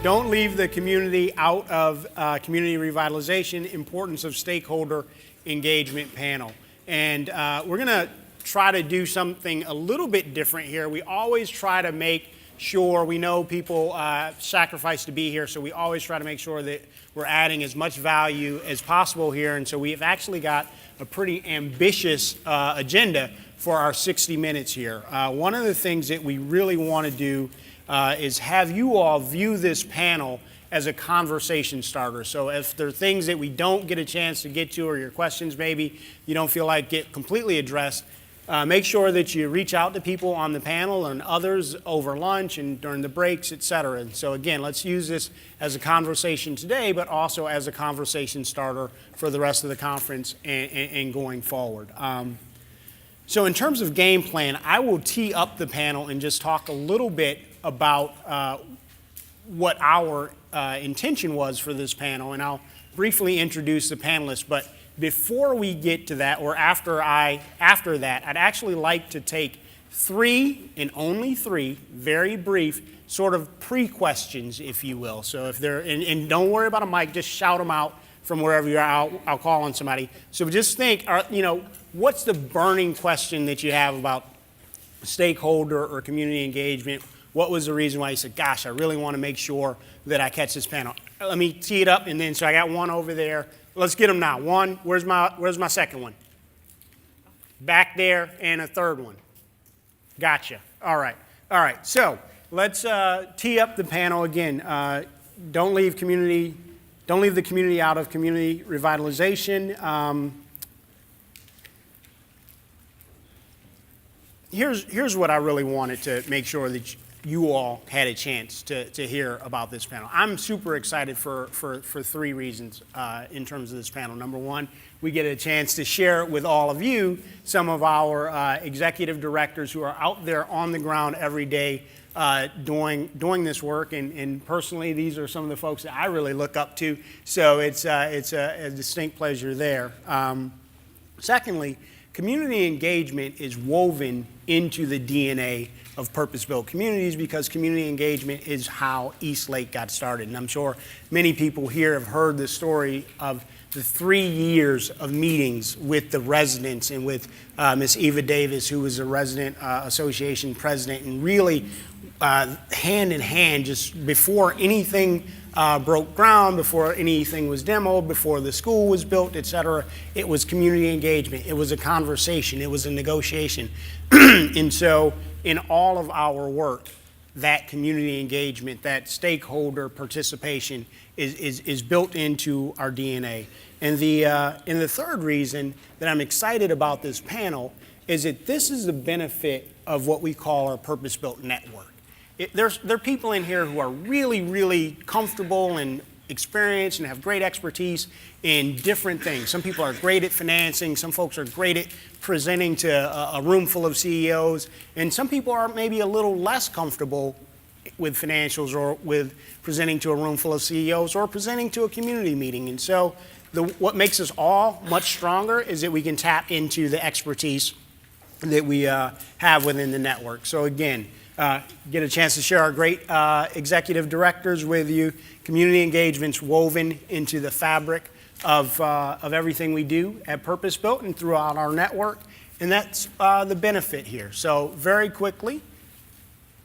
don't leave the community out of community revitalization, importance of stakeholder engagement panel. And we're going to try to do something a little bit different here. We always try to make sure, we know people sacrifice to be here, so we always try to make sure that we're adding as much value as possible here. And so we've actually got a pretty ambitious agenda for our 60 minutes here. One of the things that we really want to do is have you all view this panel as a conversation starter. So if there are things that we don't get a chance to get to, or your questions maybe you don't feel like get completely addressed, make sure that you reach out to people on the panel and others over lunch and during the breaks, et cetera. And so again, let's use this as a conversation today, but also as a conversation starter for the rest of the conference and going forward. So in terms of game plan, I will tee up the panel and just talk a little bit about what our intention was for this panel, and I'll briefly introduce the panelists. But before we get to that, or after that, I'd actually like to take 3, and only 3, very brief sort of pre-questions, if you will. So if they're, and don't worry about a mic, just shout them out from wherever you're out. I'll call on somebody. So just think, what's the burning question that you have about stakeholder or community engagement? What was the reason why you said, gosh, I really want to make sure that I catch this panel? Let me tee it up, and then, so I got one over there. Let's get them now. One, where's my second one? Back there, and a third one. Gotcha. All right. So let's tee up the panel again. Don't leave the community out of community revitalization. Here's what I really wanted to make sure that you all had a chance to hear about this panel. I'm super excited for 3 reasons in terms of this panel. Number one, we get a chance to share with all of you some of our executive directors who are out there on the ground every day doing this work. And personally, these are some of the folks that I really look up to. So it's a distinct pleasure there. Secondly, community engagement is woven into the DNA of purpose-built communities, because community engagement is how Eastlake got started. And I'm sure many people here have heard the story of the 3 years of meetings with the residents and with Ms. Eva Davis, who was the resident association president, and really hand in hand, just before anything broke ground, before anything was demoed, before the school was built, et cetera, it was community engagement. It was a conversation. It was a negotiation. And so in all of our work, that community engagement, that stakeholder participation is built into our DNA. And the third reason that I'm excited about this panel is that this is the benefit of what we call our purpose-built network. There are people in here who are really, really comfortable and experienced and have great expertise in different things. Some people are great at financing, some folks are great at presenting to a room full of CEOs, and some people are maybe a little less comfortable with financials or with presenting to a room full of CEOs or presenting to a community meeting. And so what makes us all much stronger is that we can tap into the expertise that we have within the network. So again, get a chance to share our great executive directors with you. Community engagement's woven into the fabric of everything we do at Purpose Built and throughout our network, and that's the benefit here. So very quickly,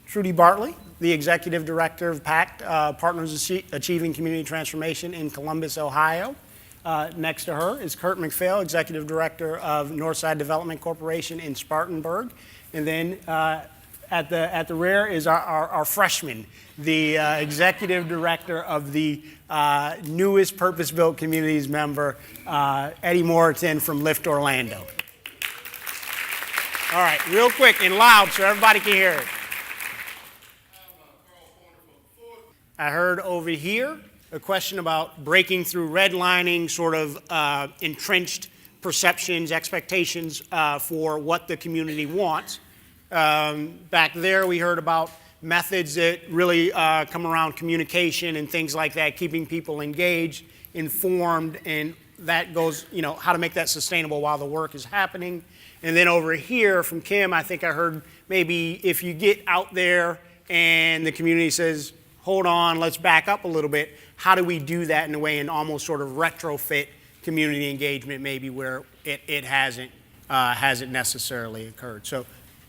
Trudy Bartley, the executive director of PACT, Partners Achieving Community Transformation in Columbus, Ohio. Next to her is Curt McPhail, executive director of Northside Development Corporation in Spartanburg, and then at the rear is our freshman, the executive director of the newest purpose-built communities member, Eddie Moreton from Lift Orlando. All right, real quick and loud so everybody can hear it. I heard over here a question about breaking through redlining, sort of entrenched perceptions, expectations for what the community wants. Back there, we heard about methods that really come around communication and things like that, keeping people engaged, informed, and that goes, how to make that sustainable while the work is happening. And then over here from Kim, I think I heard maybe if you get out there and the community says, hold on, let's back up a little bit. How do we do that in a way and almost sort of retrofit community engagement maybe where it hasn't necessarily occurred? So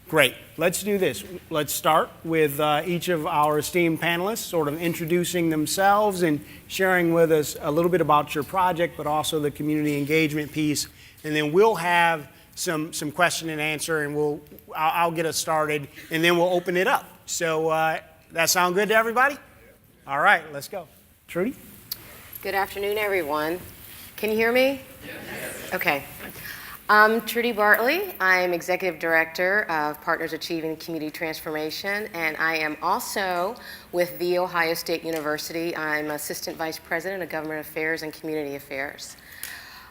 great, let's do this. Let's start with each of our esteemed panelists sort of introducing themselves and sharing with us a little bit about your project, but also the community engagement piece. And then we'll have some question and answer, and I'll get us started, and then we'll open it up. So that sound good to everybody? All right, let's go. Trudy? Good afternoon, everyone. Can you hear me? Yes. Okay. I'm Trudy Bartley. I'm Executive Director of Partners Achieving Community Transformation, and I am also with The Ohio State University. I'm Assistant Vice President of Government Affairs and Community Affairs.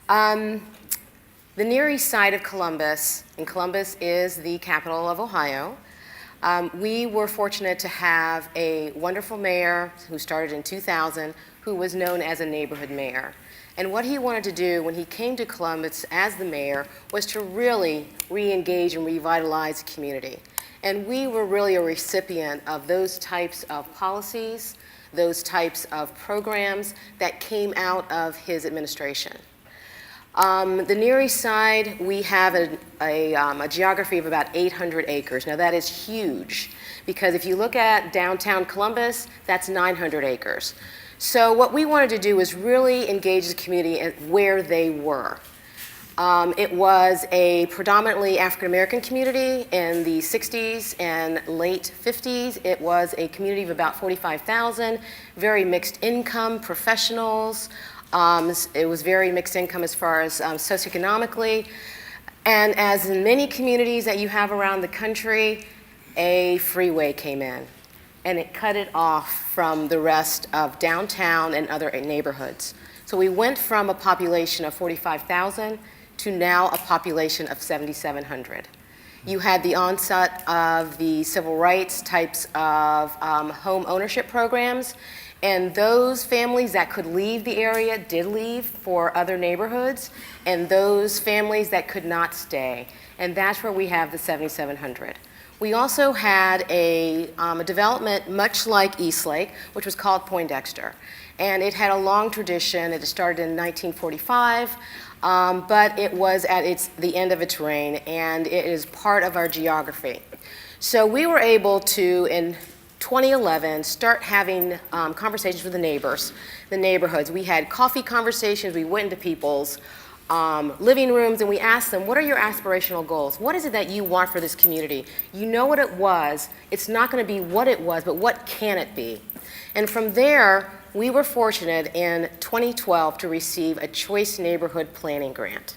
The Near East Side of Columbus, and Columbus is the capital of Ohio. We were fortunate to have a wonderful mayor who started in 2000, who was known as a neighborhood mayor. And what he wanted to do when he came to Columbus as the mayor was to really re-engage and revitalize the community. And we were really a recipient of those types of policies, those types of programs that came out of his administration. The Near East Side, we have a geography of about 800 acres. Now that is huge, because if you look at downtown Columbus, that's 900 acres. So what we wanted to do was really engage the community where they were. It was a predominantly African-American community in the 60s and late 50s. It was a community of about 45,000, very mixed income, professionals. It was very mixed income as far as socioeconomically. And as in many communities that you have around the country, a freeway came in. And it cut it off from the rest of downtown and other neighborhoods. So we went from a population of 45,000 to now a population of 7,700. You had the onset of the civil rights types of home ownership programs, and those families that could leave the area did leave for other neighborhoods, and those families that could not stay. And that's where we have the 7,700. We also had a development much like Eastlake, which was called Poindexter. And it had a long tradition. It started in 1945, but it was at the end of its reign, and it is part of our geography. So we were able to, in 2011, start having conversations with the neighborhoods. We had coffee conversations. We went into people's living rooms, and we asked them, what are your aspirational goals? What is it that you want for this community? You know what it was. It's not going to be what it was, but what can it be? And from there, we were fortunate in 2012 to receive a Choice Neighborhood Planning Grant.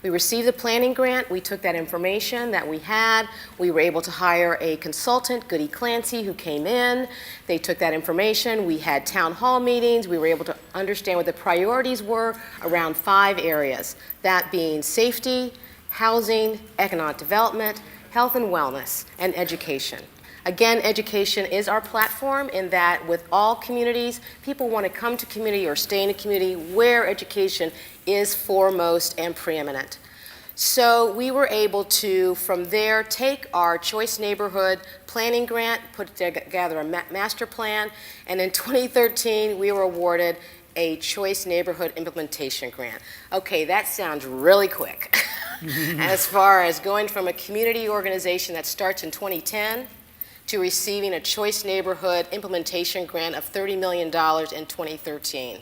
We received the planning grant. We took that information that we had. We were able to hire a consultant, Goody Clancy, who came in. They took that information. We had town hall meetings. We were able to understand what the priorities were around 5 areas, that being safety, housing, economic development, health and wellness, and education. Again, education is our platform in that with all communities, people want to come to community or stay in a community where education is foremost and preeminent. So we were able to, from there, take our Choice Neighborhood Planning Grant, put together a master plan, and in 2013, we were awarded a Choice Neighborhood Implementation Grant. Okay, that sounds really quick. As far as going from a community organization that starts in 2010 to receiving a Choice Neighborhood Implementation Grant of $30 million in 2013.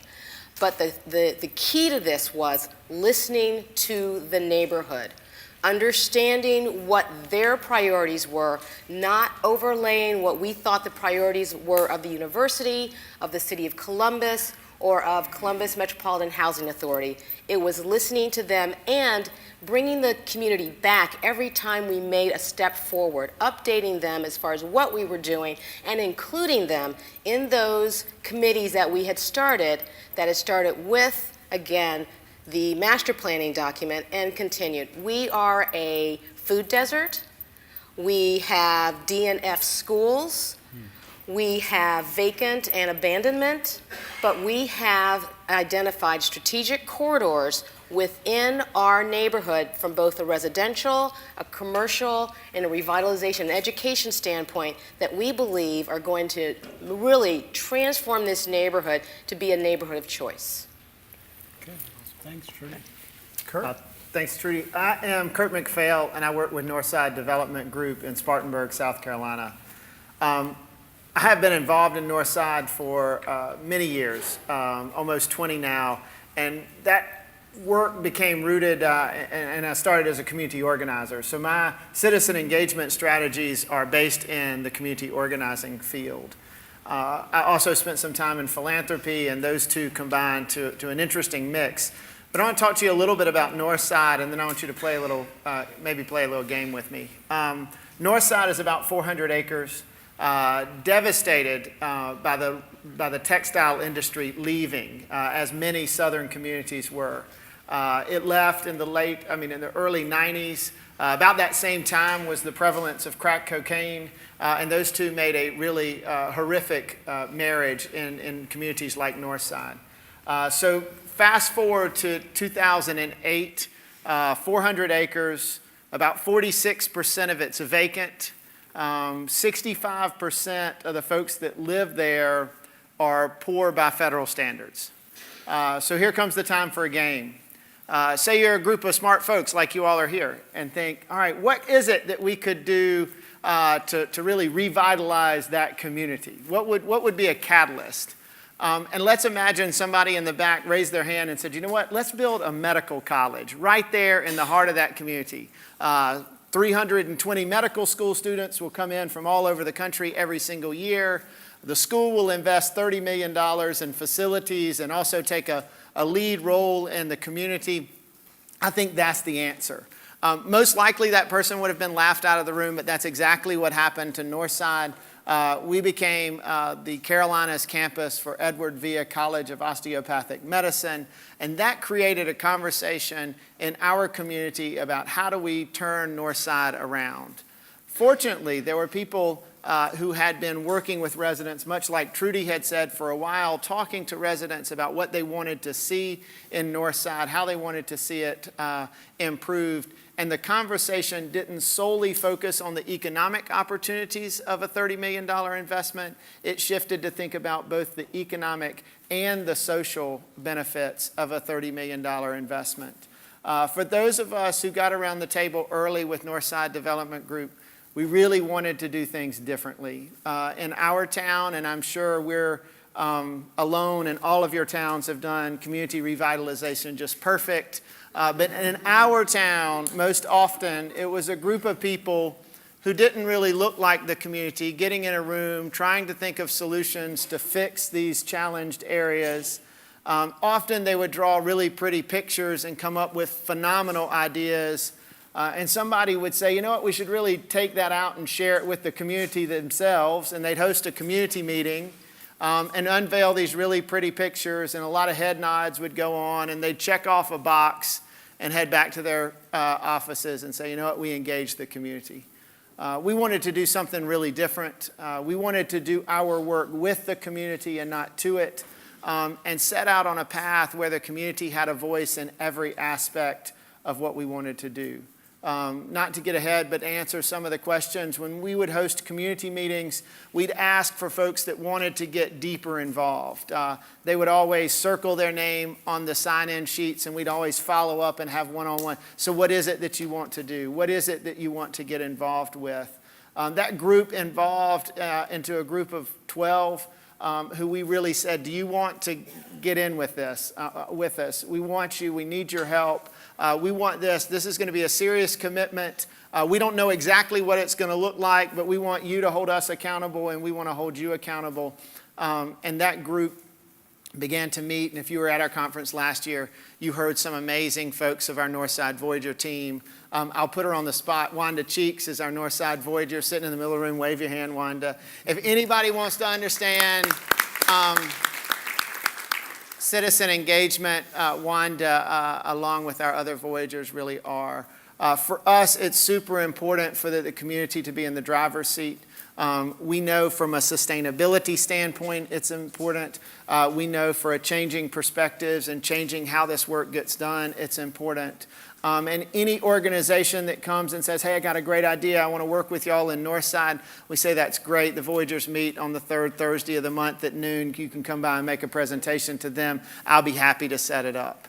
But the key to this was listening to the neighborhood, understanding what their priorities were, not overlaying what we thought the priorities were of the university, of the city of Columbus, or of Columbus Metropolitan Housing Authority. It was listening to them and bringing the community back every time we made a step forward, updating them as far as what we were doing, and including them in those committees that we had started, that had started with, again, the master planning document and continued. We are a food desert. We have DNF schools. We have vacant and abandonment, but we have identified strategic corridors within our neighborhood from both a residential, a commercial, and a revitalization and education standpoint that we believe are going to really transform this neighborhood to be a neighborhood of choice. Okay, thanks, Trudy. Curt? Thanks, Trudy. I am Curt McPhail, and I work with Northside Development Group in Spartanburg, South Carolina. I have been involved in Northside for many years, almost 20 now, and that work became rooted, and I started as a community organizer. So my citizen engagement strategies are based in the community organizing field. I also spent some time in philanthropy, and those two combined to an interesting mix. But I want to talk to you a little bit about Northside, and then I want you to play a little, maybe play a little game with me. Northside is about 400 acres, devastated by the textile industry leaving, as many southern communities were. It left in the early 90s. About that same time was the prevalence of crack cocaine, and those two made a really horrific marriage in communities like Northside. So fast forward to 2008, 400 acres, about 46% of it's vacant. 65% of the folks that live there are poor by federal standards. So here comes the time for a game. Say you're a group of smart folks like you all are here and think, all right, what is it that we could do to really revitalize that community? What would be a catalyst? And let's imagine somebody in the back raised their hand and said, you know what, let's build a medical college right there in the heart of that community. 320 medical school students will come in from all over the country every single year. The school will invest $30 million in facilities and also take a lead role in the community. I think that's the answer. Most likely that person would have been laughed out of the room, but that's exactly what happened to Northside. We became the Carolinas campus for Edward Via College of Osteopathic Medicine, and that created a conversation in our community about how do we turn Northside around. Fortunately, there were people who had been working with residents, much like Trudy had said for a while, talking to residents about what they wanted to see in Northside, how they wanted to see it improved. And the conversation didn't solely focus on the economic opportunities of a $30 million investment. It shifted to think about both the economic and the social benefits of a $30 million investment. For those of us who got around the table early with Northside Development Group, we really wanted to do things differently. In our town, and I'm sure we're alone, and all of your towns have done community revitalization just perfect. But in our town, most often, it was a group of people who didn't really look like the community, getting in a room, trying to think of solutions to fix these challenged areas. Often they would draw really pretty pictures and come up with phenomenal ideas. And somebody would say, you know what, we should really take that out and share it with the community themselves. And they'd host a community meeting and unveil these really pretty pictures, and a lot of head nods would go on, and they'd check off a box and head back to their offices and say, you know what, we engaged the community. We wanted to do something really different. We wanted to do our work with the community and not to it, and set out on a path where the community had a voice in every aspect of what we wanted to do. Not to get ahead, but to answer some of the questions. When we would host community meetings, we'd ask for folks that wanted to get deeper involved. They would always circle their name on the sign-in sheets, and we'd always follow up and have one-on-one. So what is it that you want to do? What is it that you want to get involved with? That group evolved into a group of 12 who we really said, do you want to get in with this, with us? We want you. We need your help. We want this. This is going to be a serious commitment. We don't know exactly what it's going to look like, but we want you to hold us accountable, and we want to hold you accountable. And that group began to meet. And if you were at our conference last year, you heard some amazing folks of our Northside Voyager team. I'll put her on the spot. Wanda Cheeks is our Northside Voyager, sitting in the middle of the room. Wave your hand, Wanda. If anybody wants to understand citizen engagement, Wanda, along with our other Voyagers, really are. For us, it's super important for the community to be in the driver's seat. We know from a sustainability standpoint it's important. We know for a changing perspectives and changing how this work gets done, it's important. And any organization that comes and says, hey, I got a great idea, I want to work with y'all in Northside, we say that's great. The Voyagers meet on the third Thursday of the month at noon. You can come by and make a presentation to them. I'll be happy to set it up.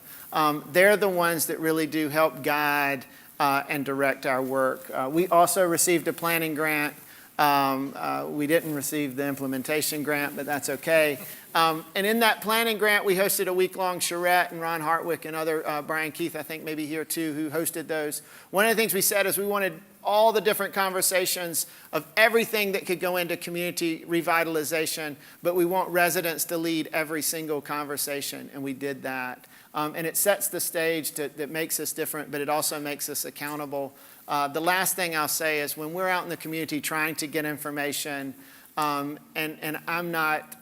They're the ones that really do help guide and direct our work. We also received a planning grant. We didn't receive the implementation grant, but that's okay. And in that planning grant, we hosted a week-long charrette, and Ron Hartwick and other, Brian Keith, I think maybe here too, who hosted those. One of the things we said is we wanted all the different conversations of everything that could go into community revitalization, but we want residents to lead every single conversation, and we did that. And it sets the stage that makes us different, but it also makes us accountable. The last thing I'll say is when we're out in the community trying to get information, and I'm not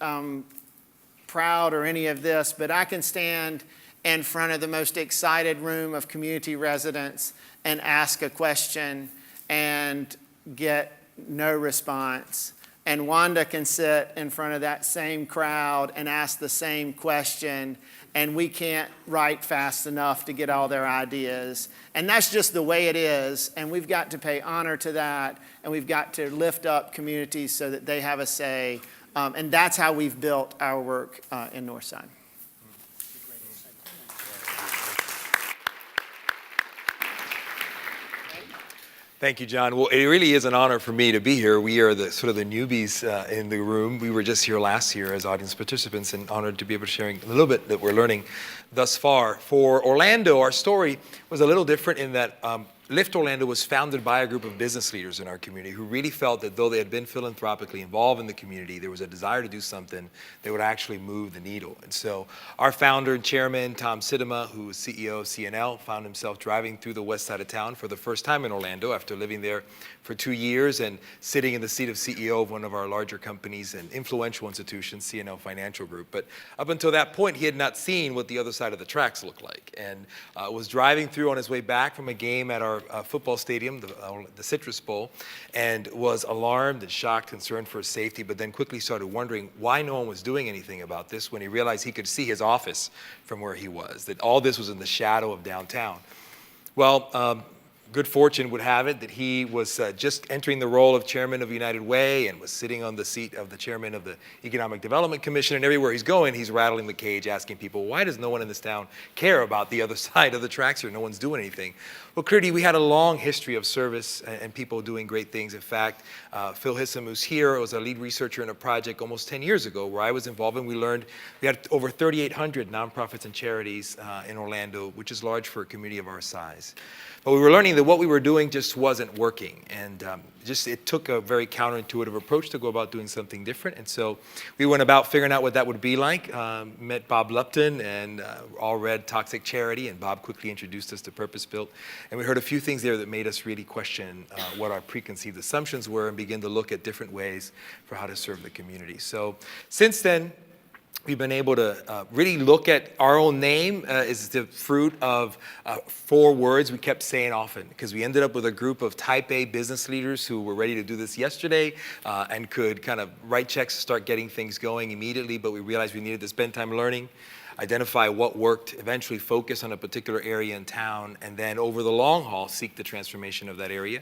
proud or any of this, but I can stand in front of the most excited room of community residents and ask a question and get no response. And Wanda can sit in front of that same crowd and ask the same question, and we can't write fast enough to get all their ideas. And that's just the way it is, and we've got to pay honor to that, and we've got to lift up communities so that they have a say. And that's how we've built our work in Northside. Thank you, John. Well, it really is an honor for me to be here. We are the sort of the newbies in the room. We were just here last year as audience participants and honored to be able to share a little bit that we're learning thus far. For Orlando, our story was a little different in that Lift Orlando was founded by a group of business leaders in our community who really felt that though they had been philanthropically involved in the community, there was a desire to do something that would actually move the needle. And so our founder and chairman, Tom Sidema, who was CEO of CNL, found himself driving through the west side of town for the first time in Orlando after living there for 2 years and sitting in the seat of CEO of one of our larger companies and influential institutions, CNL Financial Group. But up until that point, he had not seen what the other side of the tracks looked like, and was driving through on his way back from a game at our football stadium, the Citrus Bowl, and was alarmed and shocked, concerned for his safety, but then quickly started wondering why no one was doing anything about this when he realized he could see his office from where he was, that all this was in the shadow of downtown. Well, good fortune would have it that he was just entering the role of chairman of United Way and was sitting on the seat of the chairman of the Economic Development Commission, and everywhere he's going, he's rattling the cage, asking people, why does no one in this town care about the other side of the tracks here? No one's doing anything. Well, Curdy, we had a long history of service and people doing great things. In fact, Phil Hissam, who's here, was a lead researcher in a project almost 10 years ago where I was involved, and we learned we had over 3,800 nonprofits and charities in Orlando, which is large for a community of our size. But we were learning that what we were doing just wasn't working, and it took a very counterintuitive approach to go about doing something different. And so we went about figuring out what that would be like. Met Bob Lupton and all read Toxic Charity, and Bob quickly introduced us to Purpose Built. And we heard a few things there that made us really question what our preconceived assumptions were and begin to look at different ways for how to serve the community. So since then, we've been able to really look at our own name is the fruit of 4 words we kept saying often, because we ended up with a group of type A business leaders who were ready to do this yesterday and could kind of write checks to start getting things going immediately, but we realized we needed to spend time learning, identify what worked, eventually focus on a particular area in town, and then over the long haul, seek the transformation of that area.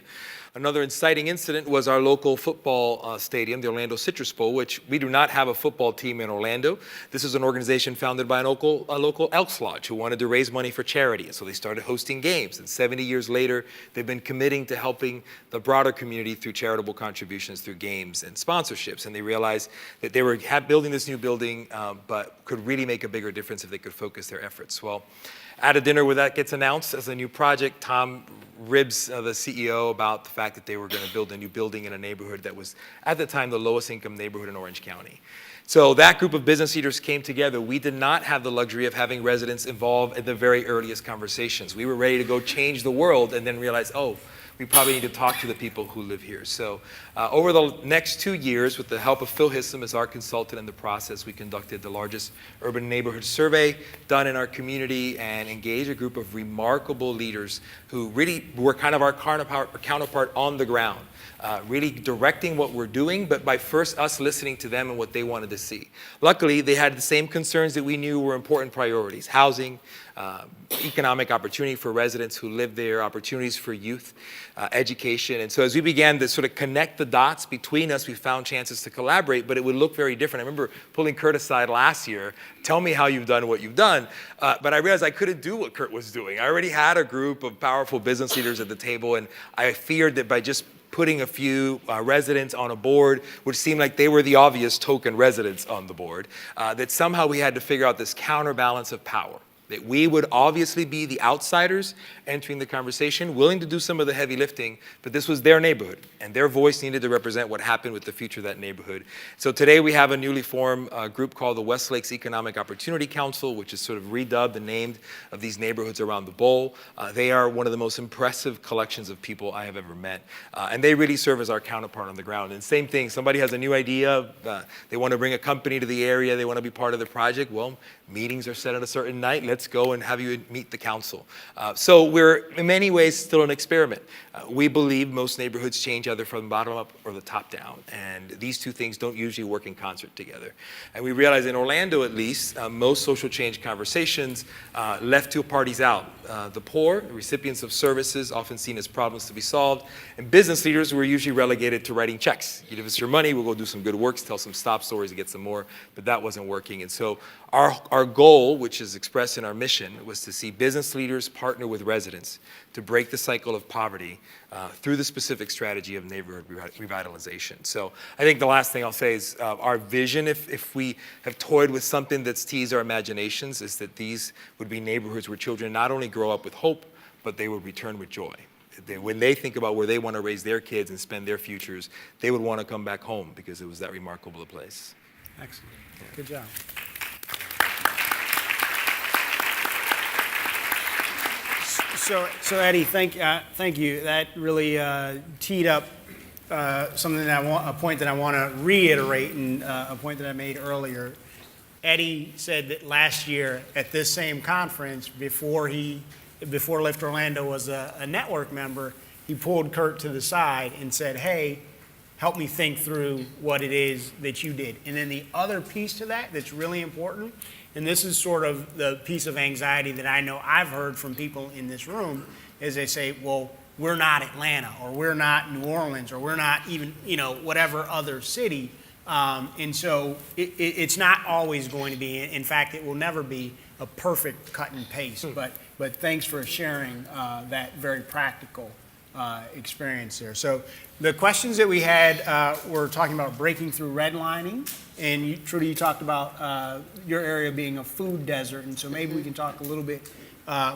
Another inciting incident was our local football stadium, the Orlando Citrus Bowl, which we do not have a football team in Orlando. This is an organization founded by a local Elks Lodge who wanted to raise money for charity, and so they started hosting games. And 70 years later, they've been committing to helping the broader community through charitable contributions, through games and sponsorships. And they realized that they were building this new building, but could really make a bigger difference if they could focus their efforts. Well, at a dinner where that gets announced as a new project, Tom ribs the CEO about the fact that they were going to build a new building in a neighborhood that was, at the time, the lowest income neighborhood in Orange County. So that group of business leaders came together. We did not have the luxury of having residents involved in the very earliest conversations. We were ready to go change the world and then realize, oh, we probably need to talk to the people who live here. So over the next 2 years, with the help of Phil Hissom as our consultant in the process, we conducted the largest urban neighborhood survey done in our community and engaged a group of remarkable leaders who really were kind of our counterpart on the ground. Really directing what we're doing, but by first us listening to them and what they wanted to see. Luckily, they had the same concerns that we knew were important priorities: housing, economic opportunity for residents who live there, opportunities for youth, education. And so as we began to sort of connect the dots between us, we found chances to collaborate, but it would look very different. I remember pulling Curt aside last year, tell me how you've done what you've done, but I realized I couldn't do what Curt was doing. I already had a group of powerful business leaders at the table, and I feared that by just putting a few residents on a board, which seemed like they were the obvious token residents on the board, that somehow we had to figure out this counterbalance of power. That we would obviously be the outsiders entering the conversation, willing to do some of the heavy lifting, but this was their neighborhood, and their voice needed to represent what happened with the future of that neighborhood. So today we have a newly formed group called the West Lakes Economic Opportunity Council, which is sort of redubbed and named of these neighborhoods around the bowl. They are one of the most impressive collections of people I have ever met, and they really serve as our counterpart on the ground. And same thing, somebody has a new idea, they want to bring a company to the area, they want to be part of the project. Well, meetings are set at a certain night. Let's go and have you meet the council. So we're in many ways still an experiment. We believe most neighborhoods change either from the bottom up or the top down. And these two things don't usually work in concert together. And we realize in Orlando, at least, most social change conversations left two parties out. The poor, the recipients of services, often seen as problems to be solved, and business leaders who are usually relegated to writing checks. You give us your money, we'll go do some good works, tell some stop stories and get some more, but that wasn't working. And so our goal, which is expressed in our mission, was to see business leaders partner with residents to break the cycle of poverty through the specific strategy of neighborhood revitalization. So I think the last thing I'll say is our vision, if we have toyed with something that's teased our imaginations, is that these would be neighborhoods where children not only grow up with hope, but they would return with joy. When they think about where they want to raise their kids and spend their futures, they would want to come back home because it was that remarkable a place. Excellent. Good job. So Eddie, thank you. That really teed up something that a point that I want to reiterate, and a point that I made earlier. Eddie said that last year at this same conference, before Lift Orlando was a network member, he pulled Curt to the side and said, "Hey, help me think through what it is that you did." And then the other piece to that that's really important, and this is sort of the piece of anxiety that I know I've heard from people in this room, is they say, well, we're not Atlanta, or we're not New Orleans, or we're not even, whatever other city. And so it's not always going to be, in fact, it will never be a perfect cut and paste. But thanks for sharing that very practical experience there. So the questions that we had were talking about breaking through redlining, and Trudy, you talked about your area being a food desert, and so maybe we can talk a little bit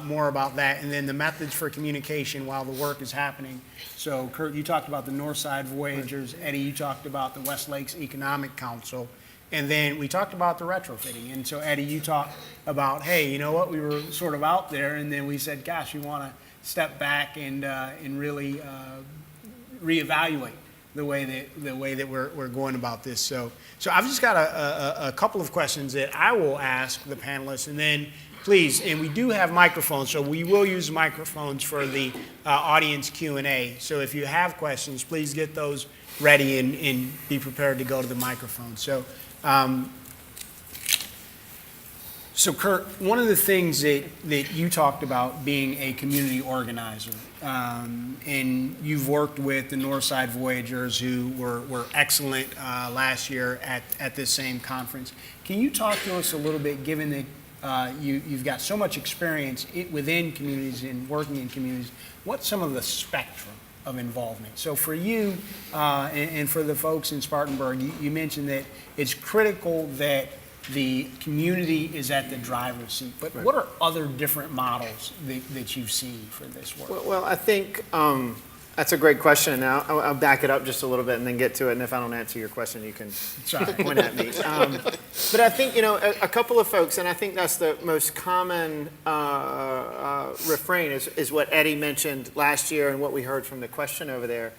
more about that, and then the methods for communication while the work is happening. So Curt, you talked about the Northside Voyagers. Eddie, you talked about the West Lakes Economic Council, and then we talked about the retrofitting. And so Eddie, you talked about, hey, you know what, we were sort of out there, and then we said, gosh, we want to step back and really reevaluate the way that we're going about this. So I've just got a couple of questions that I will ask the panelists, and then please, and we do have microphones, so we will use microphones for the audience Q&A. So if you have questions, please get those ready and be prepared to go to the microphone. So Curt, one of the things that you talked about being a community organizer, and you've worked with the Northside Voyagers, who were excellent last year at this same conference. Can you talk to us a little bit, given that you've got so much experience within communities and working in communities, what's some of the spectrum of involvement? So for you and for the folks in Spartanburg, you mentioned that it's critical that the community is at the driver's seat, but what are other different models that you see for this work? Well, I think That's a great question. Now, I'll back it up just a little bit and then get to it. And if I don't answer your question, you can point at me. But I think, a couple of folks, and I think that's the most common refrain is what Eddie mentioned last year and what we heard from the question over there,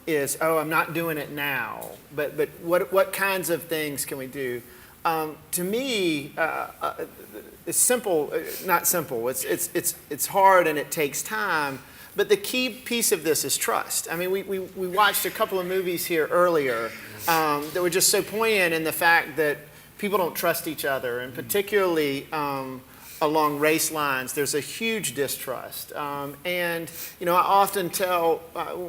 is, oh, I'm not doing it now. But what kinds of things can we do? To me, it's simple, not simple. It's hard and it takes time. But the key piece of this is trust. I mean, we watched a couple of movies here earlier that were just so poignant in the fact that people don't trust each other, and particularly along race lines, there's a huge distrust. And I often tell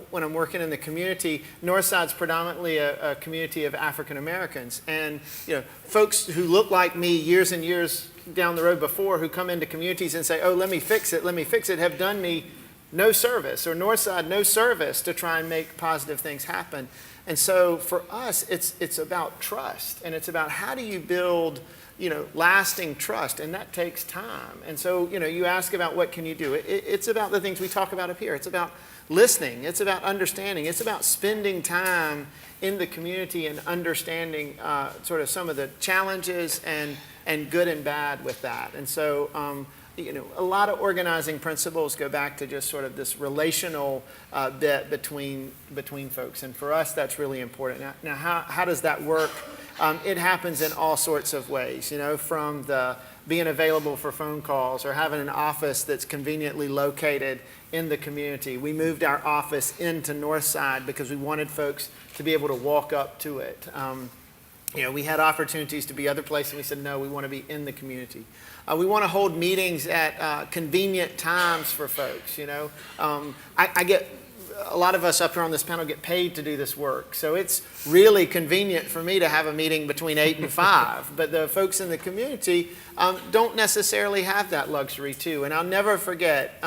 when I'm working in the community, Northside's predominantly a community of African Americans, and folks who look like me years and years down the road before, who come into communities and say, "Oh, let me fix it," have done me no service, or Northside no service to try and make positive things happen. And so for us, it's about trust, and it's about how do you build lasting trust, and that takes time. And so you ask about what can you do. It's about the things we talk about up here. It's about listening. It's about understanding. It's about spending time in the community and understanding sort of some of the challenges and good and bad with that. And so a lot of organizing principles go back to just sort of this relational bit between folks. And for us, that's really important. Now how does that work? It happens in all sorts of ways, from being available for phone calls or having an office that's conveniently located in the community. We moved our office into Northside because we wanted folks to be able to walk up to it. We had opportunities to be other places, and we said, no, we want to be in the community. We want to hold meetings at convenient times for folks, I get, a lot of us up here on this panel get paid to do this work, so it's really convenient for me to have a meeting between 8 and 5, but the folks in the community don't necessarily have that luxury too. And I'll never forget,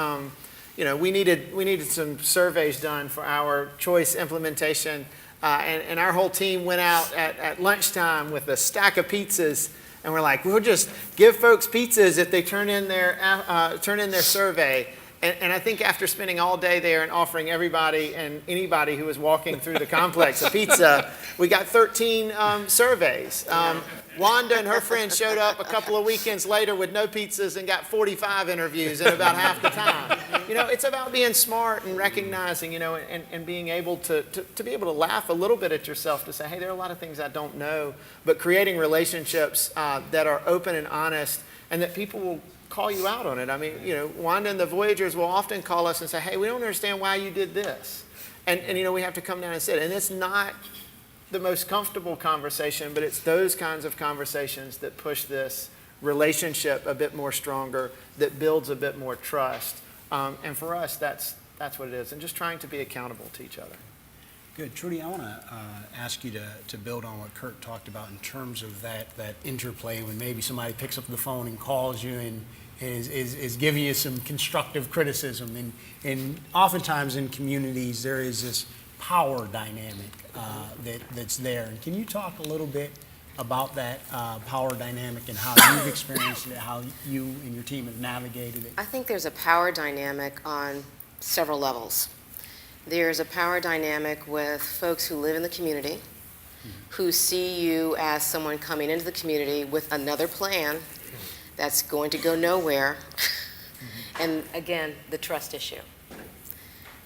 we needed some surveys done for our choice implementation, and our whole team went out at lunchtime with a stack of pizzas, and we're like, we'll just give folks pizzas if they turn in their survey. And I think after spending all day there and offering everybody and anybody who was walking through the complex a pizza, we got 13 surveys. Wanda and her friend showed up a couple of weekends later with no pizzas and got 45 interviews in about half the time. It's about being smart and recognizing, and being able to be able to laugh a little bit at yourself, to say, hey, there are a lot of things I don't know, but creating relationships that are open and honest, and that people will call you out on it. I mean, Wanda and the Voyagers will often call us and say, hey, we don't understand why you did this. And we have to come down and sit. And it's not the most comfortable conversation, but it's those kinds of conversations that push this relationship a bit more stronger, that builds a bit more trust. And for us, that's what it is. And just trying to be accountable to each other. Good. Trudy, I want to ask you to build on what Curt talked about in terms of that interplay when maybe somebody picks up the phone and calls you and is giving you some constructive criticism. And oftentimes in communities, there is this power dynamic that's there. And can you talk a little bit about that power dynamic and how you've experienced it, how you and your team have navigated it? I think there's a power dynamic on several levels. There's a power dynamic with folks who live in the community, who see you as someone coming into the community with another plan that's going to go nowhere. And again, the trust issue.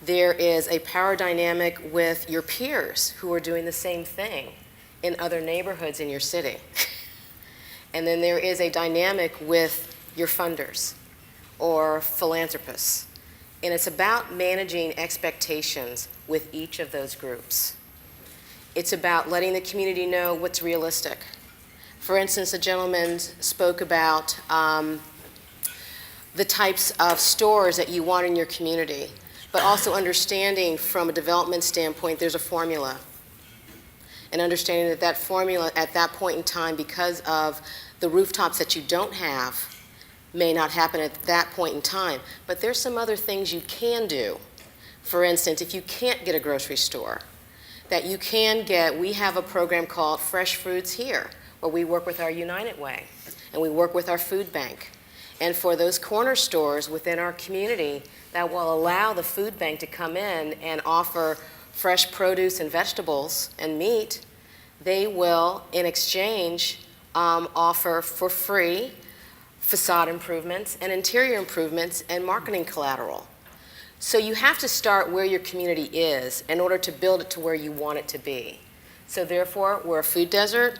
There is a power dynamic with your peers who are doing the same thing in other neighborhoods in your city. And then there is a dynamic with your funders or philanthropists. And it's about managing expectations with each of those groups. It's about letting the community know what's realistic. For instance, a gentleman spoke about the types of stores that you want in your community, but also understanding from a development standpoint, there's a formula. And understanding that that formula at that point in time, because of the rooftops that you don't have, may not happen at that point in time. But there's some other things you can do. For instance, if you can't get a grocery store, that you can get, we have a program called Fresh Fruits Here, where we work with our United Way, and we work with our food bank. And for those corner stores within our community that will allow the food bank to come in and offer fresh produce and vegetables and meat, they will, in exchange, offer for free facade improvements and interior improvements and marketing collateral. So you have to start where your community is in order to build it to where you want it to be. So therefore, we're a food desert.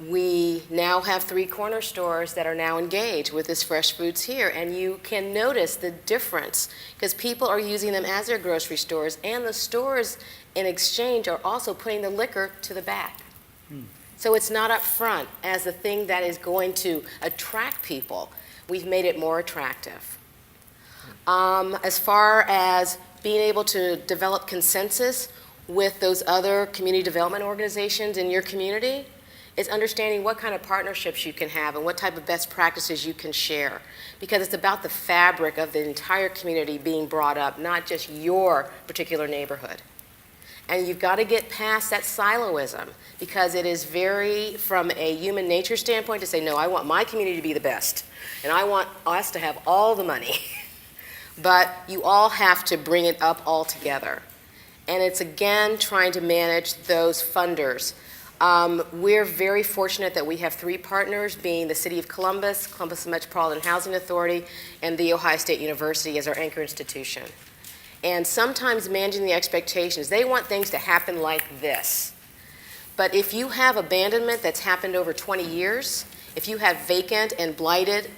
We now have 3 corner stores that are now engaged with this Fresh Foods here, and you can notice the difference because people are using them as their grocery stores, and the stores in exchange are also putting the liquor to the back. So it's not up front as the thing that is going to attract people. We've made it more attractive. As far as being able to develop consensus with those other community development organizations in your community, is understanding what kind of partnerships you can have and what type of best practices you can share. Because it's about the fabric of the entire community being brought up, not just your particular neighborhood. And you've got to get past that siloism because it is very, from a human nature standpoint, to say, no, I want my community to be the best, and I want us to have all the money. But you all have to bring it up all together. And it's, again, trying to manage those funders. We're very fortunate that we have 3 partners, being the City of Columbus, Columbus Metropolitan Housing Authority, and The Ohio State University as our anchor institution. And sometimes managing the expectations, they want things to happen like this. But if you have abandonment that's happened over 20 years, if you have vacant and blighted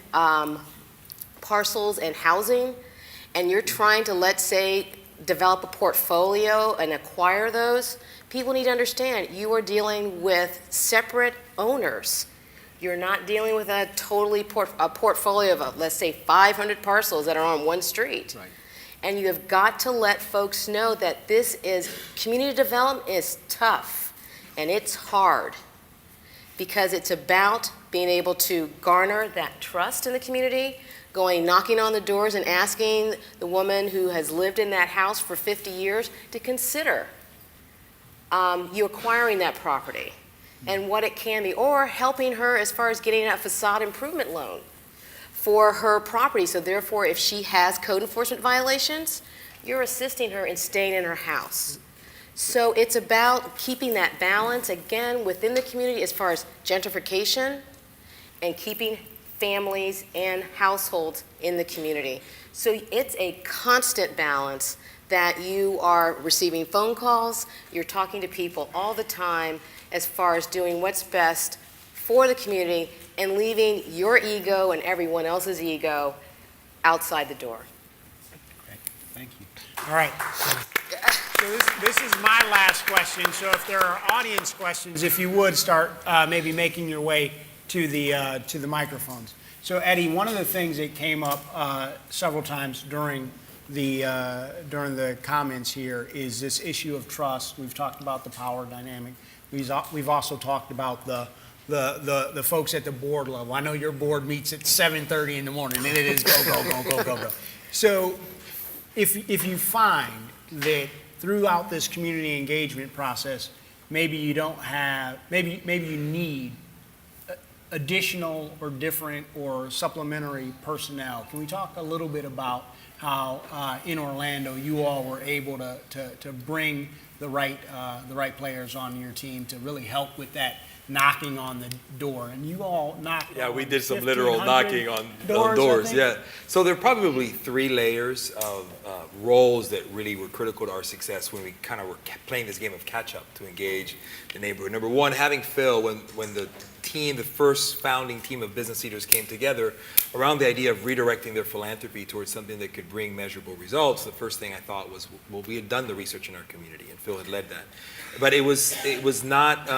parcels and housing, and you're trying to, let's say, develop a portfolio and acquire those, people need to understand you are dealing with separate owners. You're not dealing with a portfolio of, let's say, 500 parcels that are on one street. Right. And you have got to let folks know that this is, community development is tough and it's hard because it's about being able to garner that trust in the community, knocking on the doors and asking the woman who has lived in that house for 50 years to consider you acquiring that property and what it can be, or helping her as far as getting a facade improvement loan for her property. So therefore, if she has code enforcement violations, you're assisting her in staying in her house. So it's about keeping that balance, again, within the community as far as gentrification and keeping families and households in the community. So it's a constant balance that you are receiving phone calls, you're talking to people all the time as far as doing what's best for the community and leaving your ego and everyone else's ego outside the door. Great. Thank you. All right. So this is my last question. So if there are audience questions, if you would start maybe making your way to the microphones. So Eddie, one of the things that came up several times during the comments here is this issue of trust. We've talked about the power dynamic. We've also talked about the folks at the board level. I know your board meets at 7:30 in the morning, and it is go. So if you find that throughout this community engagement process, maybe you don't have, maybe you need additional or different or supplementary personnel. Can we talk a little bit about how in Orlando you all were able to bring the right players on your team to really help with that knocking on the door? And you all knocked Yeah, on we did some 1,500 literal knocking on I doors, think? yeah. So there are probably 3 layers of roles that really were critical to our success when we kind of were playing this game of catch-up to engage the neighborhood. Number 1, having Phil, when the first founding team of business leaders came together around the idea of redirecting their philanthropy towards something that could bring measurable results, the first thing I thought was, well, we had done the research in our community, and Phil had led that. But it was not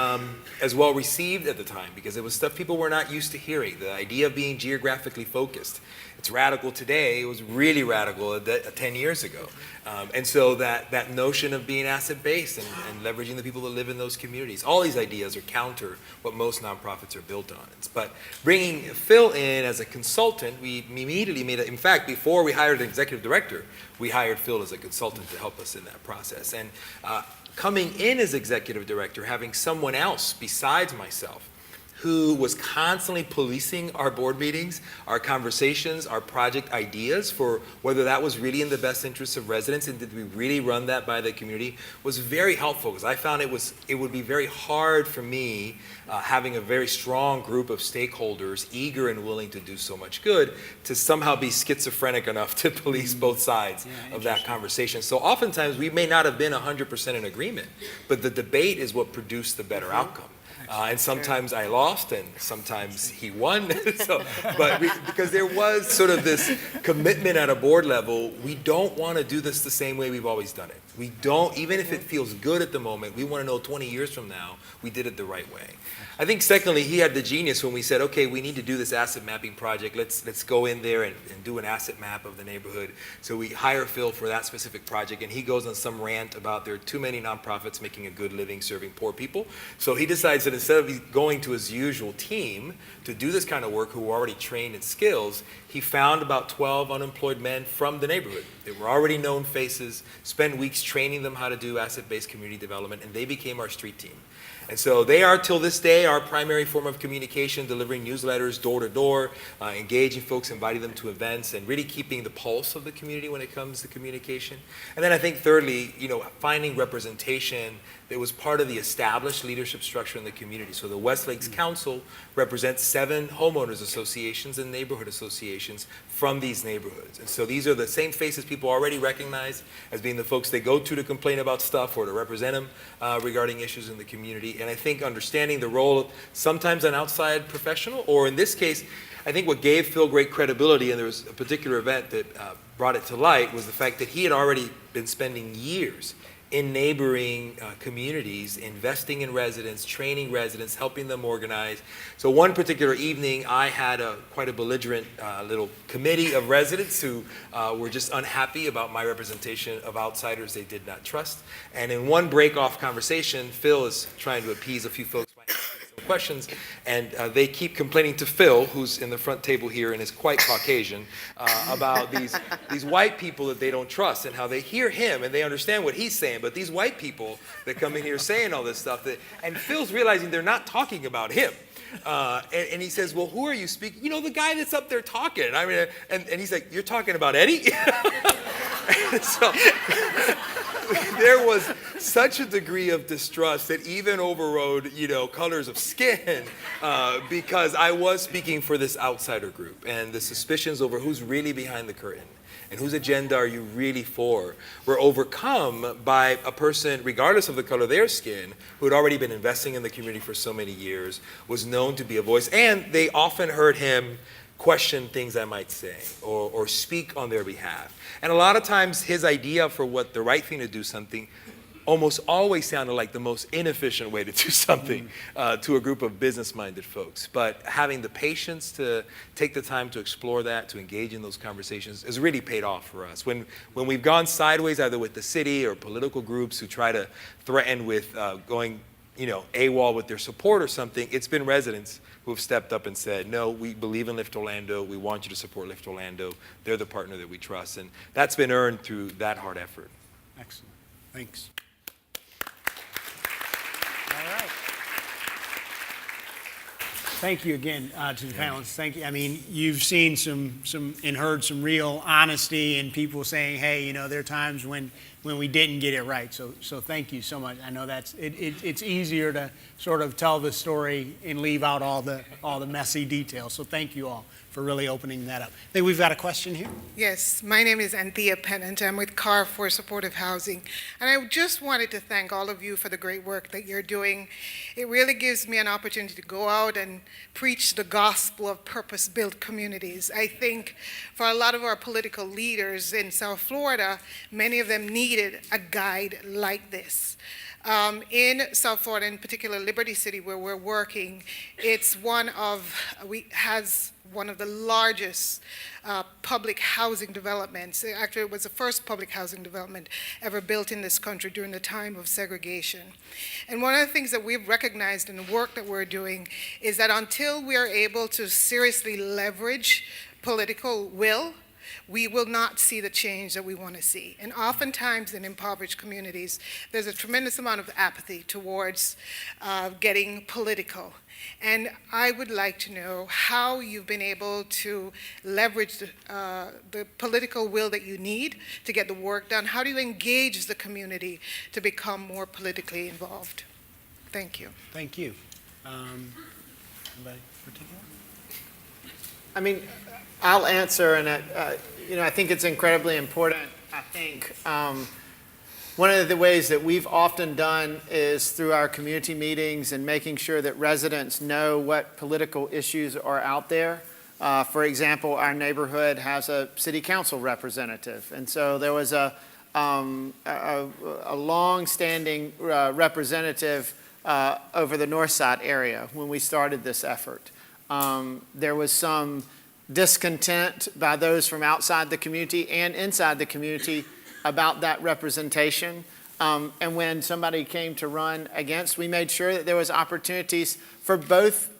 as well received at the time because it was stuff people were not used to hearing. The idea of being geographically focused. It's radical today. It was really radical 10 years ago. And so that notion of being asset-based and leveraging the people that live in those communities, all these ideas are counter what most nonprofits are built on. But bringing Phil in as a consultant, we immediately in fact, before we hired an executive director, we hired Phil as a consultant to help us in that process. And coming in as executive director, having someone else besides myself who was constantly policing our board meetings, our conversations, our project ideas for whether that was really in the best interest of residents and did we really run that by the community, was very helpful because I found it would be very hard for me having a very strong group of stakeholders eager and willing to do so much good to somehow be schizophrenic enough to police both sides of that conversation. So oftentimes we may not have been 100% in agreement, but the debate is what produced the better outcome. And sometimes I lost, and sometimes he won. Because there was sort of this commitment at a board level, we don't want to do this the same way we've always done it. We don't, even if it feels good at the moment, we want to know 20 years from now we did it the right way. I think secondly, he had the genius when we said, okay, we need to do this asset mapping project. Let's go in there and do an asset map of the neighborhood. So we hire Phil for that specific project, and he goes on some rant about there are too many nonprofits making a good living serving poor people. So he decides that instead of going to his usual team to do this kind of work who were already trained in skills, he found about 12 unemployed men from the neighborhood. They were already known faces, spent weeks training them how to do asset-based community development, and they became our street team. And so they are, till this day, our primary form of communication, delivering newsletters door to door, engaging folks, inviting them to events, and really keeping the pulse of the community when it comes to communication. And then I think thirdly, finding representation that was part of the established leadership structure in the community. So the West Lakes Council represents 7 homeowners associations and neighborhood associations from these neighborhoods. And so these are the same faces people already recognize as being the folks they go to complain about stuff or to represent them regarding issues in the community. And I think understanding the role of sometimes an outside professional, or in this case, I think what gave Phil great credibility, and there was a particular event that brought it to light, was the fact that he had already been spending years in neighboring communities, investing in residents, training residents, helping them organize. So one particular evening, I had quite a belligerent little committee of residents who were just unhappy about my representation of outsiders they did not trust. And in one break-off conversation, Phil is trying to appease a few folks by asking some questions, and they keep complaining to Phil, who's in the front table here and is quite Caucasian, about these white people that they don't trust and how they hear him and they understand what he's saying, but these white people that come in here saying all this stuff, and Phil's realizing they're not talking about him. And he says, well, who are you speaking? The guy that's up there talking. I mean, and he's like, you're talking about Eddie? So there was such a degree of distrust that even overrode, colors of skin, because I was speaking for this outsider group, and the suspicions over who's really behind the curtain and whose agenda are you really for were overcome by a person, regardless of the color of their skin, who had already been investing in the community for so many years, was known to be a voice, and they often heard him question things I might say or speak on their behalf. And a lot of times his idea for what the right thing to do something almost always sounded like the most inefficient way to do something to a group of business-minded folks. But having the patience to take the time to explore that, to engage in those conversations, has really paid off for us. When we've gone sideways, either with the city or political groups who try to threaten with going AWOL with their support or something, it's been residents who have stepped up and said, no, we believe in Lift Orlando, we want you to support Lift Orlando, they're the partner that we trust, and that's been earned through that hard effort. Excellent. Thanks. All right. Thank you again to the panelists. Thank you. I mean, you've seen some and heard some real honesty and people saying, hey, there are times when we didn't get it right. So thank you so much. I know it's easier to sort of tell the story and leave out all the messy details. So thank you all for really opening that up. I think we've got a question here. Yes, my name is Anthea Pennant. I'm with CAR for Supportive Housing. And I just wanted to thank all of you for the great work that you're doing. It really gives me an opportunity to go out and preach the gospel of purpose-built communities. I think for a lot of our political leaders in South Florida, many of them needed a guide like this. In South Florida, in particular Liberty City, where we're working, has one of the largest public housing developments. Actually, it was the first public housing development ever built in this country during the time of segregation. And one of the things that we've recognized in the work that we're doing is that until we are able to seriously leverage political will we will not see the change that we want to see. And oftentimes in impoverished communities, there's a tremendous amount of apathy towards getting political. And I would like to know how you've been able to leverage the political will that you need to get the work done. How do you engage the community to become more politically involved? Thank you. Thank you. Anybody particular? I mean, I'll answer, and I think it's incredibly important. I think one of the ways that we've often done is through our community meetings and making sure that residents know what political issues are out there. For example, our neighborhood has a city council representative, and so there was a long-standing representative over the Northside area when we started this effort. There was some discontent by those from outside the community and inside the community about that representation. And when somebody came to run against, we made sure that there was opportunities for both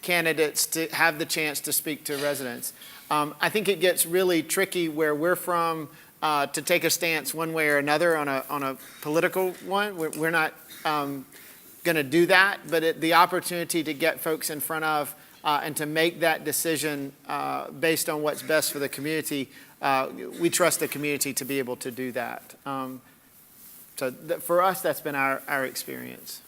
candidates to have the chance to speak to residents. I think it gets really tricky where we're from to take a stance one way or another on a political one. We're not going to do that, but the opportunity to get folks in front of and to make that decision based on what's best for the community, we trust the community to be able to do that. For us, that's been our experience.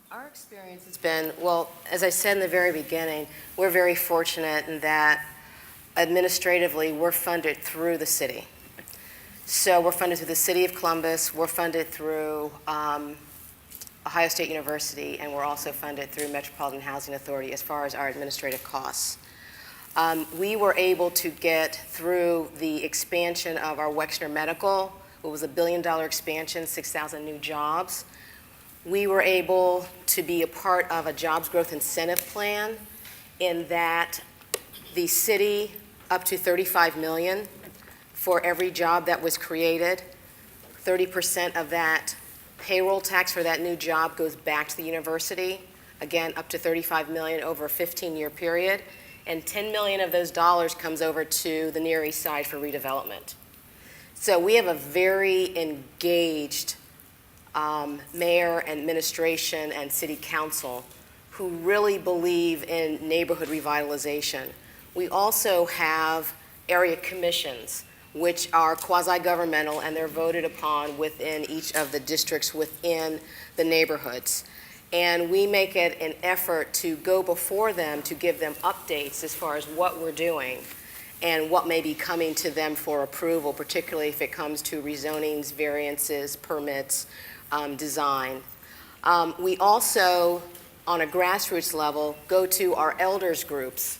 Our experience has been, well, as I said in the very beginning, we're very fortunate in that administratively we're funded through the city. So we're funded through the City of Columbus, we're funded through Ohio State University, and we're also funded through Metropolitan Housing Authority as far as our administrative costs. We were able to get through the expansion of our Wexner Medical. It was a $1 billion expansion, 6,000 new jobs. We were able to be a part of a jobs growth incentive plan in that the city up to $35 million for every job that was created. 30% of that payroll tax for that new job goes back to the university, again, up to $35 million over a 15-year period, and $10 million of those dollars comes over to the Near East Side for redevelopment. So we have a very engaged mayor, administration, and city council who really believe in neighborhood revitalization. We also have area commissions, which are quasi-governmental, and they're voted upon within each of the districts within the neighborhoods. And we make it an effort to go before them to give them updates as far as what we're doing and what may be coming to them for approval, particularly if it comes to rezonings, variances, permits, design. We also, on a grassroots level, go to our elders groups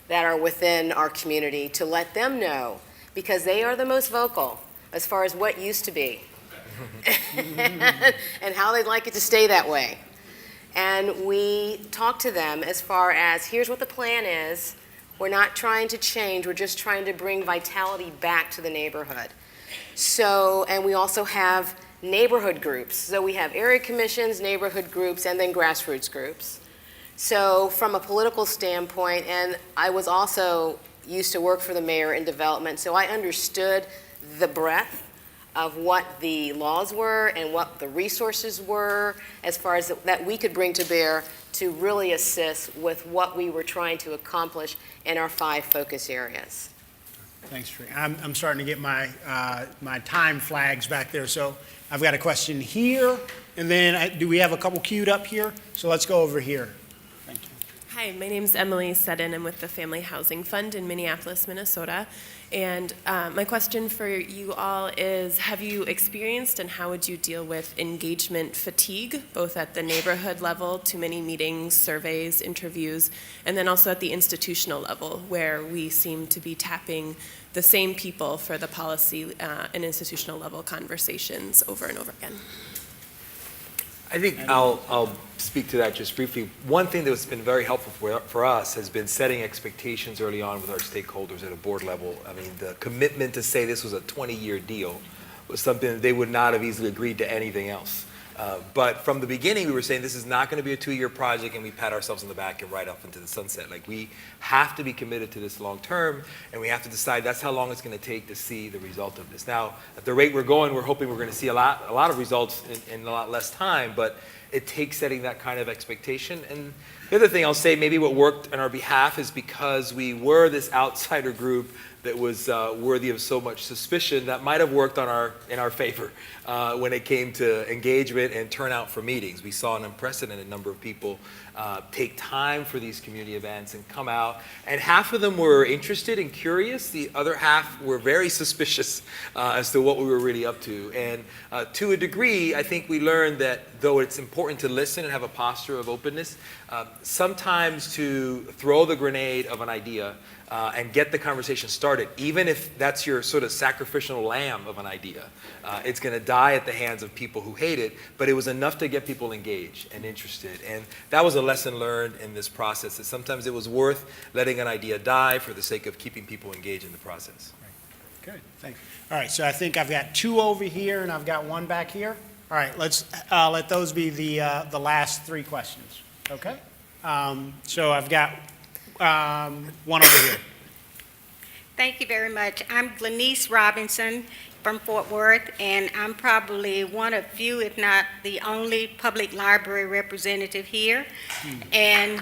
that are within our community to let them know, because they are the most vocal as far as what used to be and how they'd like it to stay that way. And we talk to them as far as, here's what the plan is. We're not trying to change, we're just trying to bring vitality back to the neighborhood. So, and we also have neighborhood groups. So we have area commissions, neighborhood groups, and then grassroots groups. So from a political standpoint, and I was also used to work for the mayor in development, so I understood the breadth of what the laws were and what the resources were as far as that we could bring to bear to really assist with what we were trying to accomplish in our 5 focus areas. Thanks, Trudy. I'm starting to get my my time flags back there. So I've got a question here, and then do we have a couple queued up here? So let's go over here. Thank you. Hi, my name is Emily Seddon. I'm with the Family Housing Fund in Minneapolis, Minnesota. And my question for you all is, have you experienced and how would you deal with engagement fatigue, both at the neighborhood level, too many meetings, surveys, interviews, and then also at the institutional level, where we seem to be tapping the same people for the policy and institutional level conversations over and over again? I think I'll speak to that just briefly. One thing that's been very helpful for us has been setting expectations early on with our stakeholders at a board level. I mean, the commitment to say this was a 20-year deal was something that they would not have easily agreed to anything else. But from the beginning, we were saying this is not going to be a 2-year project and we pat ourselves on the back and ride off into the sunset. Like, we have to be committed to this long term, and we have to decide that's how long it's going to take to see the result of this. Now, at the rate we're going, we're hoping we're going to see a lot of results in a lot less time, but it takes setting that kind of expectation. And the other thing I'll say, maybe what worked on our behalf is because we were this outsider group that was worthy of so much suspicion, that might have worked in our favor when it came to engagement and turnout for meetings. We saw an unprecedented number of people take time for these community events and come out, and half of them were interested and curious. The other half were very suspicious as to what we were really up to. And to a degree, I think we learned that though it's important to listen and have a posture of openness, sometimes to throw the grenade of an idea and get the conversation started, even if that's your sort of sacrificial lamb of an idea. It's going to die at the hands of people who hate it, but it was enough to get people engaged and interested. And that was a lesson learned in this process, that sometimes it was worth letting an idea die for the sake of keeping people engaged in the process. Good, thanks. All right, so I think I've got 2 over here and I've got 1 back here. All right, let's let those be the last 3 questions, okay? So I've got 1 over here. Thank you very much. I'm Glenice Robinson from Fort Worth, and I'm probably one of few, if not the only, public library representative here. And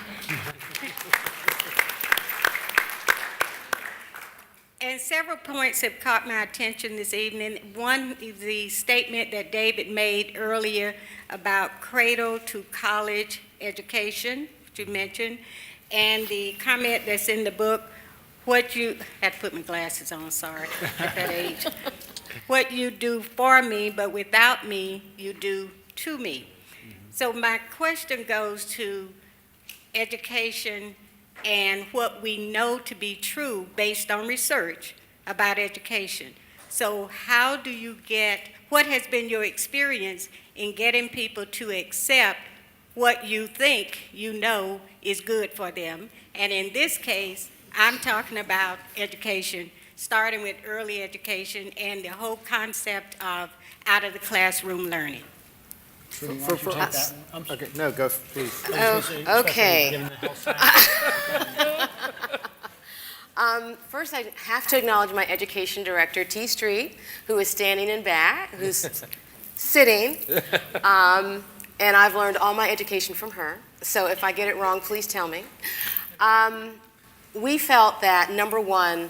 several points have caught my attention this evening. One is the statement that David made earlier about cradle to college education, which you mentioned, and the comment that's in the book, what you, I had to put my glasses on, sorry, at that age. What you do for me, but without me, you do to me. So my question goes to education and what we know to be true based on research about education. So how do you what has been your experience in getting people to accept what you think you know is good for them? And in this case, I'm talking about education, starting with early education and the whole concept of out of the classroom learning. Trudy, why don't you take that one? Okay, no, go, please. Okay. First, I have to acknowledge my education director, T Street, who is standing in back, who's sitting, and I've learned all my education from her. So if I get it wrong, please tell me. We felt that, number one,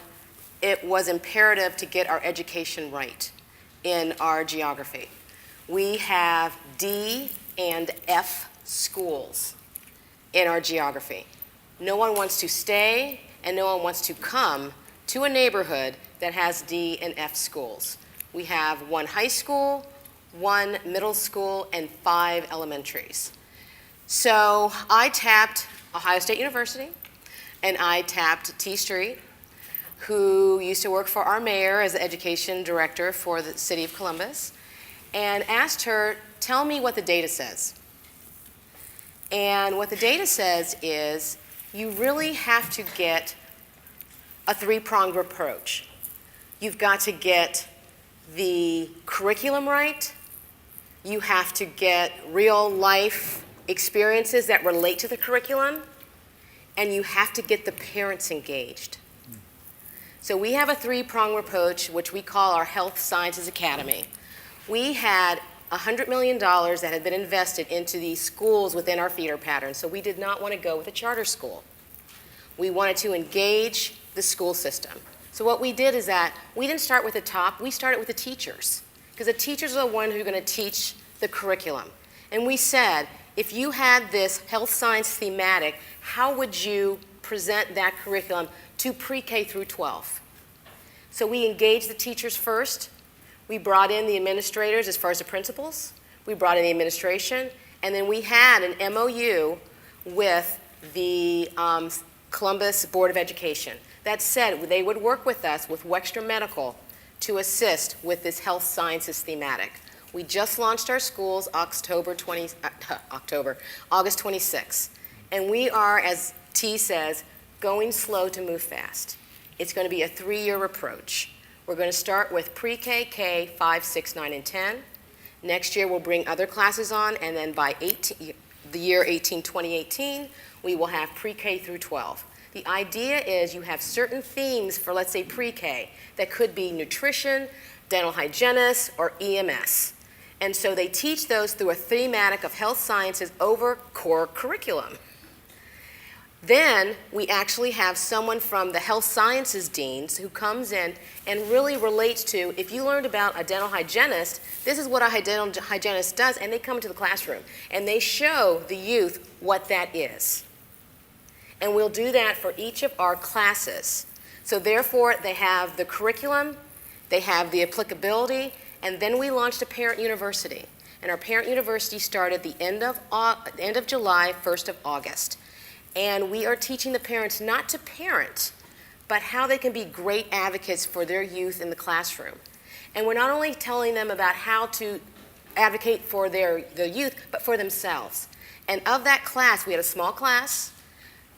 it was imperative to get our education right in our geography. We have D and F schools in our geography. No one wants to stay and no one wants to come to a neighborhood that has D and F schools. We have 1 high school, 1 middle school, and 5 elementaries. So I tapped Ohio State University, and I tapped T Street, who used to work for our mayor as the education director for the city of Columbus, and asked her, tell me what the data says. And what the data says is you really have to get a 3-pronged approach. You've got to get the curriculum right, you have to get real life experiences that relate to the curriculum, and you have to get the parents engaged. So we have a 3-pronged approach, which we call our Health Sciences Academy. We had $100 million that had been invested into these schools within our feeder pattern, so we did not want to go with a charter school. We wanted to engage the school system. So what we did is that we didn't start with the top, we started with the teachers, because the teachers are the ones who are going to teach the curriculum. And we said, if you had this health science thematic, how would you present that curriculum to pre-K through 12? So we engaged the teachers first. We brought in the administrators as far as the principals. We brought in the administration. And then we had an MOU with the Columbus Board of Education that said they would work with us with Wexner Medical to assist with this health sciences thematic. We just launched our schools August 26th. And we are, as T says, going slow to move fast. It's going to be a 3-year approach. We're going to start with pre-K, K, 5, 6, 9, and 10. Next year, we'll bring other classes on, and then by the year 2018, we will have pre-K through 12. The idea is you have certain themes for, let's say, pre-K that could be nutrition, dental hygienist, or EMS. And so they teach those through a thematic of health sciences over core curriculum. Then we actually have someone from the health sciences deans who comes in and really relates to, if you learned about a dental hygienist, this is what a dental hygienist does, and they come into the classroom and they show the youth what that is. And we'll do that for each of our classes. So therefore, they have the curriculum, they have the applicability, and then we launched a parent university. And our parent university started the end of July, 1st of August. And we are teaching the parents not to parent, but how they can be great advocates for their youth in the classroom. And we're not only telling them about how to advocate for their youth, but for themselves. And of that class, we had a small class.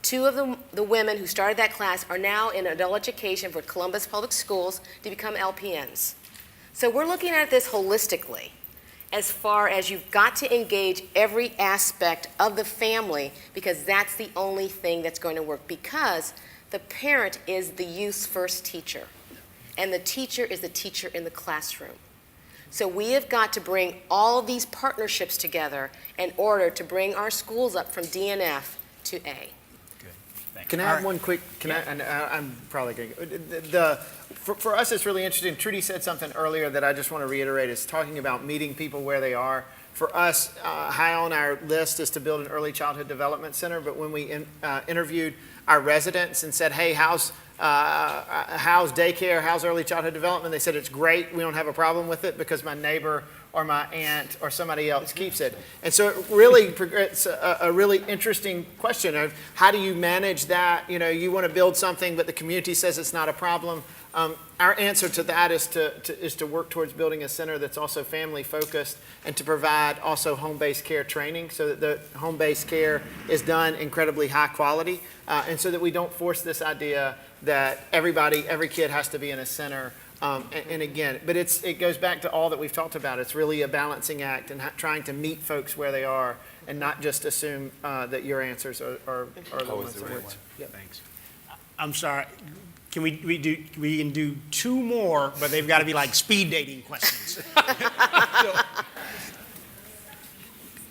Two of the women who started that class are now in adult education for Columbus Public Schools to become LPNs. So we're looking at this holistically, as far as you've got to engage every aspect of the family, because that's the only thing that's going to work, because the parent is the youth's first teacher, and the teacher is the teacher in the classroom. So we have got to bring all of these partnerships together in order to bring our schools up from DNF to A. Can I have one quick, I'm probably going to, for us it's really interesting. Trudy said something earlier that I just want to reiterate, is talking about meeting people where they are. For us, high on our list is to build an early childhood development center, but when we interviewed our residents and said, hey, how's daycare, how's early childhood development, they said it's great, we don't have a problem with it because my neighbor or my aunt or somebody else keeps it. And so it really, it's a really interesting question of how do you manage that? You know, you want to build something, but the community says it's not a problem. Our answer to that is to work towards building a center that's also family focused and to provide also home-based care training so that the home-based care is done incredibly high quality, and so that we don't force this idea that every kid has to be in a center. And again, but it goes back to all that we've talked about. It's really a balancing act and trying to meet folks where they are and not just assume that your answers are the ones that work. Yep. Thanks. I'm sorry. Can we can do two more, but they've got to be like speed dating questions.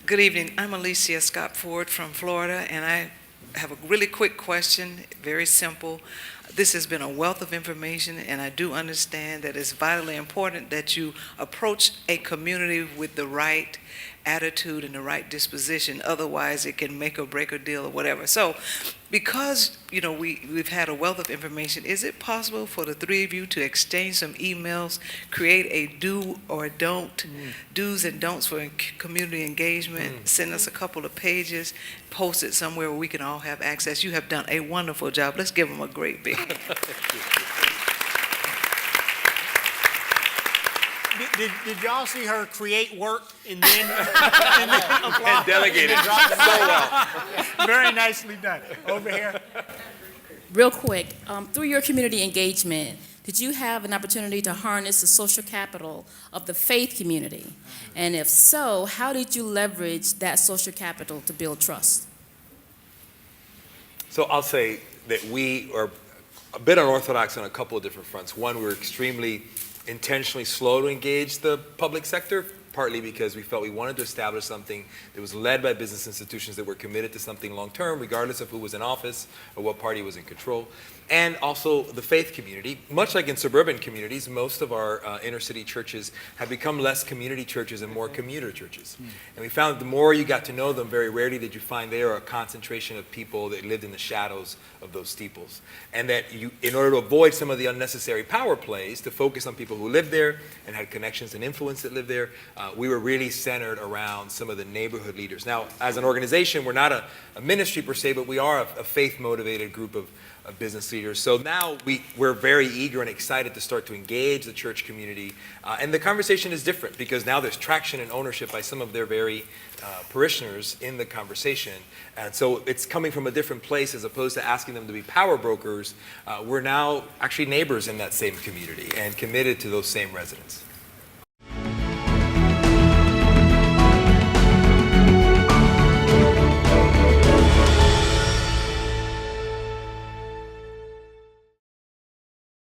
Good evening. I'm Alicia Scott Ford from Florida, and I have a really quick question, very simple. This has been a wealth of information, and I do understand that it's vitally important that you approach a community with the right attitude and the right disposition. Otherwise, it can make or break a deal or whatever. So, because we've had a wealth of information, is it possible for the three of you to exchange some emails, create a do or don't, do's and don'ts for community engagement, send us a couple of pages, post it somewhere where we can all have access? You have done a wonderful job. Let's give them a great big. Did y'all see her create work and then apply? And delegate it so well. Very nicely done. Over here. Real quick, through your community engagement, did you have an opportunity to harness the social capital of the faith community? And if so, how did you leverage that social capital to build trust? So I'll say that we are a bit unorthodox on a couple of different fronts. One, we're extremely intentionally slow to engage the public sector, partly because we felt we wanted to establish something that was led by business institutions that were committed to something long-term, regardless of who was in office or what party was in control. And also the faith community. Much like in suburban communities, most of our inner city churches have become less community churches and more commuter churches. And we found that the more you got to know them, very rarely did you find there a concentration of people that lived in the shadows of those steeples. And that you, in order to avoid some of the unnecessary power plays, to focus on people who lived there and had connections and influence that lived there, we were really centered around some of the neighborhood leaders. Now, as an organization, we're not a ministry per se, but we are a faith-motivated group of business leaders. So now we're very eager and excited to start to engage the church community. And the conversation is different because now there's traction and ownership by some of their very parishioners in the conversation. And so it's coming from a different place as opposed to asking them to be power brokers. We're now actually neighbors in that same community and committed to those same residents.